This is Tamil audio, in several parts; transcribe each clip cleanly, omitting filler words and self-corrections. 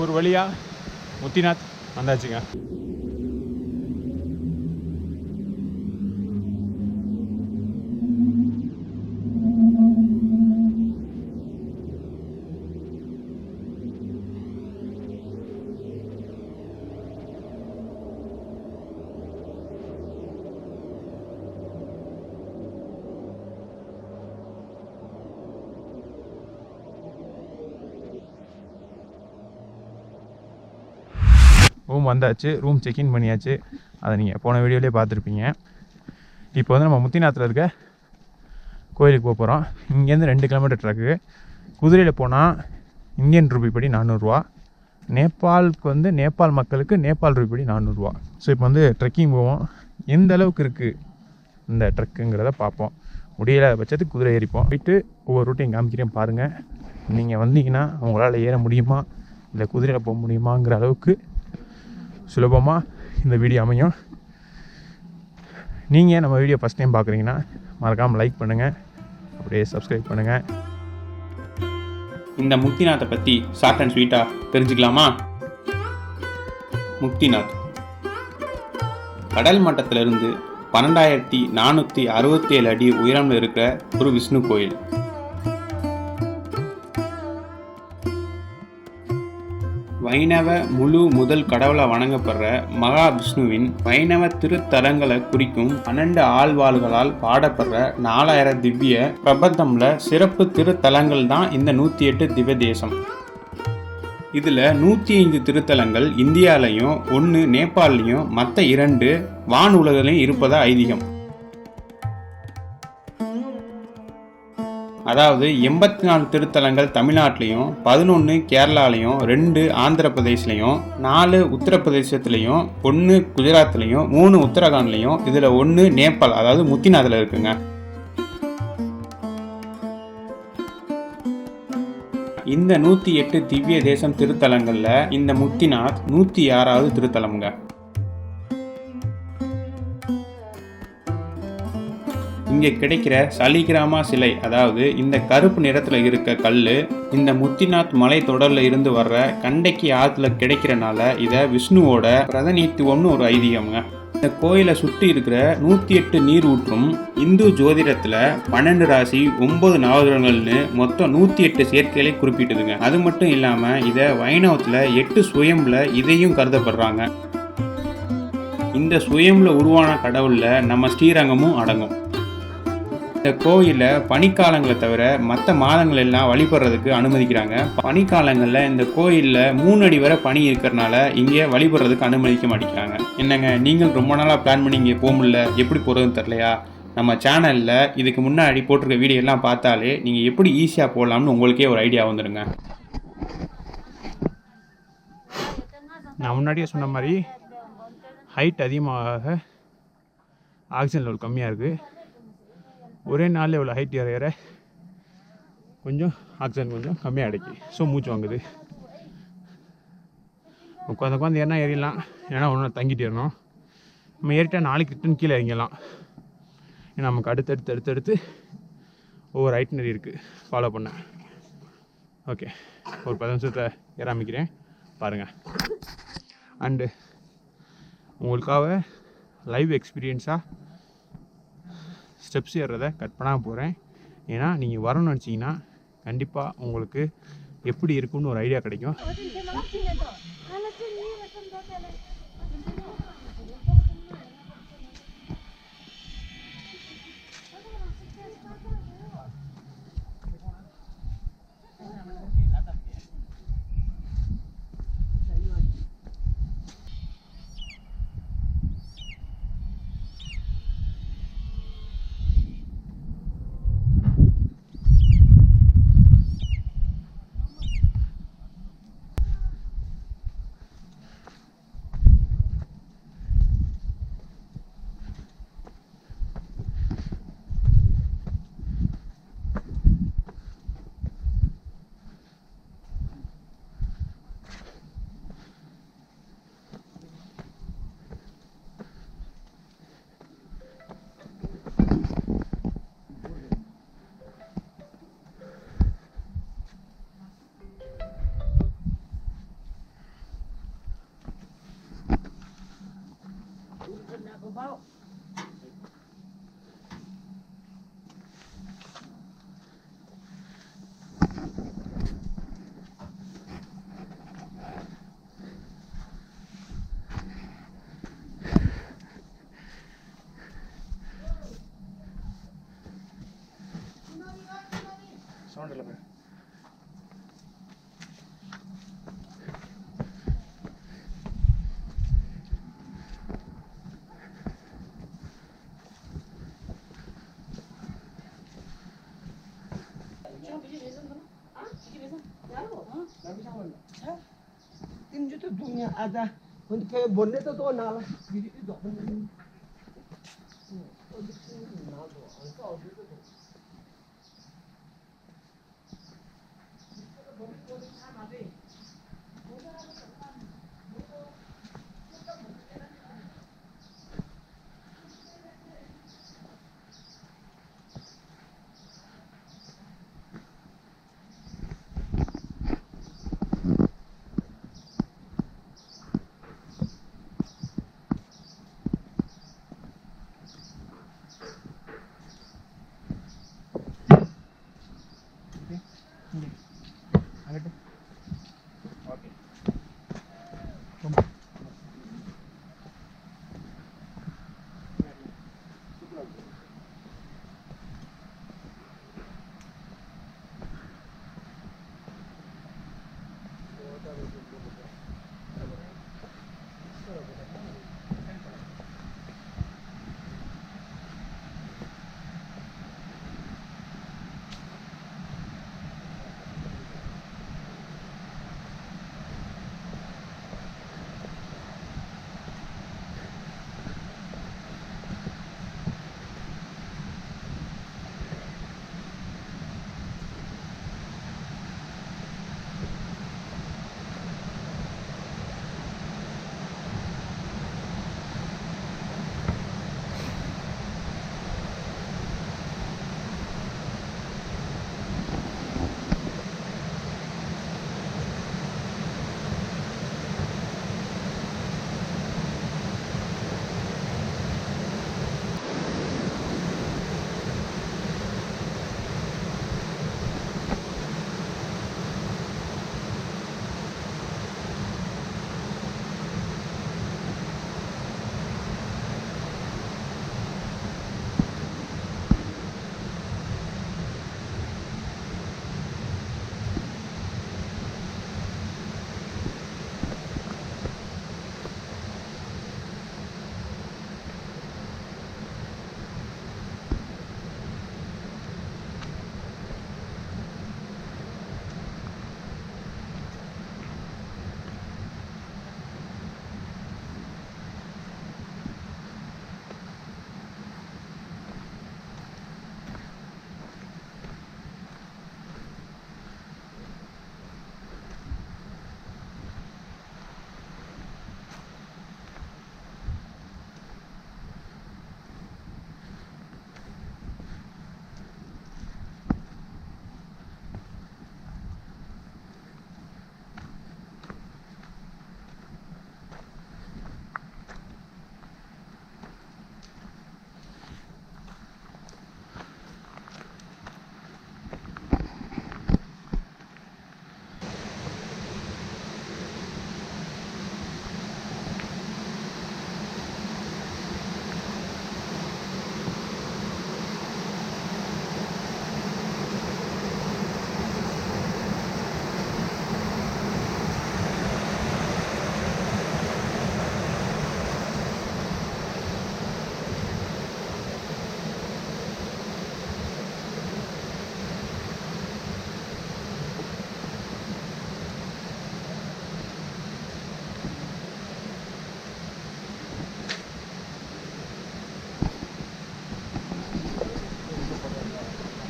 ஒரு வழியாக முத்திநாத் வந்தாச்சுங்க. ரூம் வந்தாச்சு, ரூம் செக்இன் பண்ணியாச்சு. அதை நீங்கள் போன வீடியோலேயே பார்த்துருப்பீங்க. இப்போ வந்து நம்ம முத்திநாத்தில் இருக்க கோயிலுக்கு போக போகிறோம். இங்கேருந்து 2 கிலோமீட்டர் ட்ராக்கு. குதிரையில் போனால் இந்தியன் ரூபி படி 400 ரூபா, நேபாளுக்கு வந்து நேபாள் மக்களுக்கு நேபாள் ரூபி படி 400 ரூபா. ஸோ இப்போ வந்து ட்ரெக்கிங் போவோம். எந்த அளவுக்கு இருக்குது இந்த ட்ரெக்குங்கிறத பார்ப்போம். முடியல பட்சத்துக்கு குதிரை ஏறிப்போம். போயிட்டு ஒவ்வொரு ரூட்டையும் காமிக்கிறேன் பாருங்கள். நீங்கள் வந்தீங்கன்னா உங்களால் ஏற முடியுமா இல்லை குதிரையில் போக முடியுமாங்கிற அளவுக்கு சுலபமாக இந்த வீடியோ அமையும். நீங்கள் நம்ம வீடியோ ஃபஸ்ட் டைம் பார்க்குறீங்கன்னா மறக்காமல் லைக் பண்ணுங்கள், அப்படியே சப்ஸ்கிரைப் பண்ணுங்கள். இந்த முக்திநாத்தை பற்றி ஷார்ட் அண்ட் ஸ்வீட்டாக தெரிஞ்சுக்கலாமா? முக்திநாத் கடல் மட்டத்திலிருந்து 12,467 அடி உயரம்ல இருக்கிற ஒரு விஷ்ணு கோயில். வைணவ முழு முதல் கடவுளை வணங்கப்படுற மகாவிஷ்ணுவின் வைணவ திருத்தலங்களை குறிக்கும் 12 ஆழ்வாள்களால் பாடப்படுற 4000 திவ்ய பிரபந்தம்ல சிறப்பு திருத்தலங்கள் தான் இந்த 108 திவ்ய தேசம். இதுல 105 திருத்தலங்கள் இந்தியாலையும் 1 நேபாளிலையும் மற்ற 2 வான் உலகிலையும் இருப்பதா ஐதீகம். அதாவது 84 திருத்தலங்கள் தமிழ்நாட்டிலையும், 11 கேரளாலையும், 2 ஆந்திர பிரதேஷ்லையும், 4 உத்தரப்பிரதேசத்துலையும், 1 குஜராத்லையும், 3 உத்தரகாண்ட்லையும், இதுல 1 நேபாள் அதாவது முத்திநாத்தில் இருக்குங்க. இந்த 108 திவ்ய தேசம் திருத்தலங்கள்ல இந்த முக்திநாத் 106வது திருத்தலம்ங்க. இங்கே கிடைக்கிற சலிகிராமா சிலை, அதாவது இந்த கருப்பு நிறத்தில் இருக்க கல் இந்த முத்திநாத் மலை தொடரில் இருந்து வர்ற கண்டைக்கு ஆற்றுல கிடைக்கிறனால இதை விஷ்ணுவோட பிரதிநிதித்துவம்னு ஒரு ஐதீகம்ங்க. இந்த கோயிலை சுற்றி இருக்கிற 108 நீர் ஊற்றும் இந்து ஜோதிடத்தில் 12 ராசி 9 நவகிரகங்கள்னு மொத்தம் 108 சேர்க்கைகளை குறிப்பிட்டுதுங்க. அது மட்டும் இல்லாமல் இதை வைணவத்தில் 8 சுயம்ல இதையும் கருதப்படுறாங்க. இந்த சுயம்ல உருவான கடவுளில் நம்ம ஸ்ரீரங்கமும் அடங்கும். இந்த கோயிலில் பனிக்காலங்களை தவிர மற்ற மாதங்கள் எல்லாம் வழிபடுறதுக்கு அனுமதிக்கிறாங்க. பனிக்காலங்களில் இந்த கோயிலில் 3 அடி வரை பனி இருக்கிறனால இங்கே வழிபடுறதுக்கு அனுமதிக்க மாட்டேங்கிறாங்க. என்னங்க நீங்கள் ரொம்ப நாளாக பிளான் பண்ணி இங்கே போக முடியல, எப்படி போகிறதுன்னு தெரியலையா? நம்ம சேனலில் இதுக்கு முன்னாடி போட்டிருக்க வீடியோ எல்லாம் பார்த்தாலே நீங்கள் எப்படி ஈஸியாக போகலாம்னு உங்களுக்கே ஒரு ஐடியா வந்துடுங்க. நான் முன்னாடியே சொன்ன மாதிரி ஹைட் அதிகமாக ஆக்சிஜன் லெவல் கம்மியாக இருக்குது. ஒரே நாளில் இவ்வளோ ஹைட் ஏற கொஞ்சம் ஆக்சிஜன் கொஞ்சம் கம்மியாக அடைக்கி, ஸோ மூச்சு வாங்குது. உட்காந்து ஏறினா ஏறிடலாம், ஏன்னா ஒன்று தங்கிட்டு ஏறணும். நம்ம ஏறிட்டா நாளைக்கு ரிட்டன் கீழே இறங்கிடலாம். ஏன்னா நமக்கு அடுத்தடுத்து ஒவ்வொரு ஐட்னரி இருக்குது ஃபாலோ பண்ண. ஓகே, ஒரு 10 நிமிஷத்தை ஏற ஆரம்பிக்கிறேன் பாருங்கள். அண்டு உங்களுக்காக லைவ் எக்ஸ்பீரியன்ஸாக ஸ்டெப்ஸ் ஏறுறதை கட் பண்ணாமல் போகிறேன். ஏன்னா நீங்கள் வரணும்னு நினச்சிங்கன்னா கண்டிப்பாக உங்களுக்கு எப்படி இருக்குன்னு ஒரு ஐடியா கிடைக்கும். bao. சவுண்ட் இல்லை bro. Tin juta dunia ada untuk kayak bonnet itu nala jadi itu dokter அங்கிட்டு ஓகே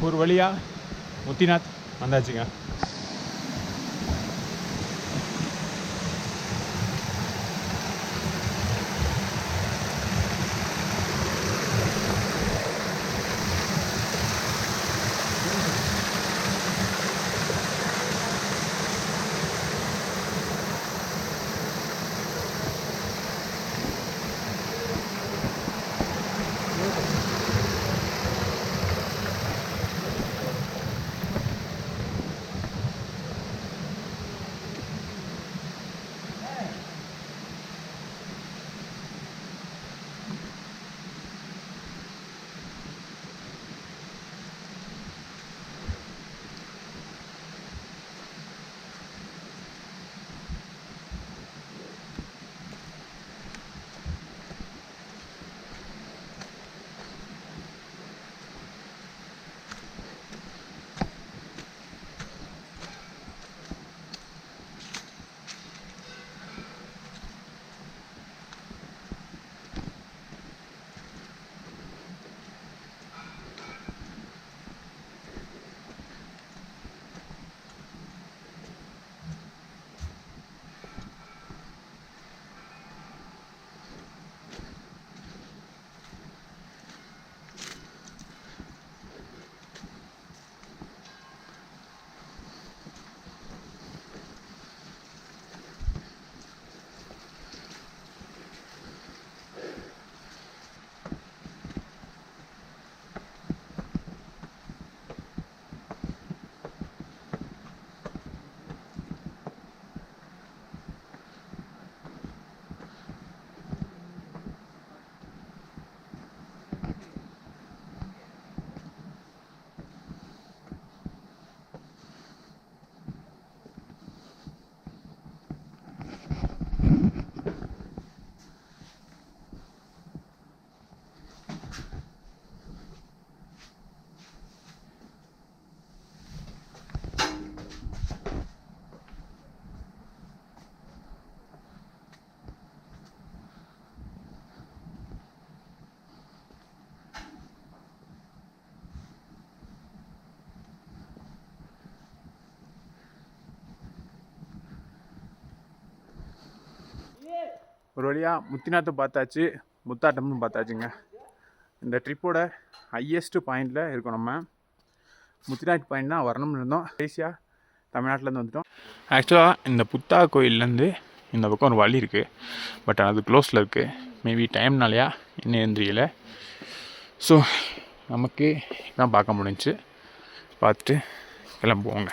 ஒரு வழியாக முத்திநாத் வந்தாச்சுங்க. ஒரு வழியாக முத்திநாத்தை பார்த்தாச்சு, முத்தாட்டம்னு பார்த்தாச்சுங்க. இந்த ட்ரிப்போட ஹையஸ்ட்டு பாயிண்டில் இருக்கோம். நம்ம முத்திநாத் பாயிண்ட் தான் வரணும்னு இருந்தோம். கடைசியாக தமிழ்நாட்டிலேருந்து வந்துட்டோம். ஆக்சுவலாக இந்த புத்தா கோயிலேருந்து இந்த பக்கம் ஒரு வழி இருக்குது, பட் அது க்ளோஸில் இருக்குது. மேபி டைம்னாலையா இன்னும் எழுந்திரியல. ஸோ நமக்கு தான் பார்க்க முடிஞ்சிச்சு. பார்த்துட்டு கிளம்புவோங்க.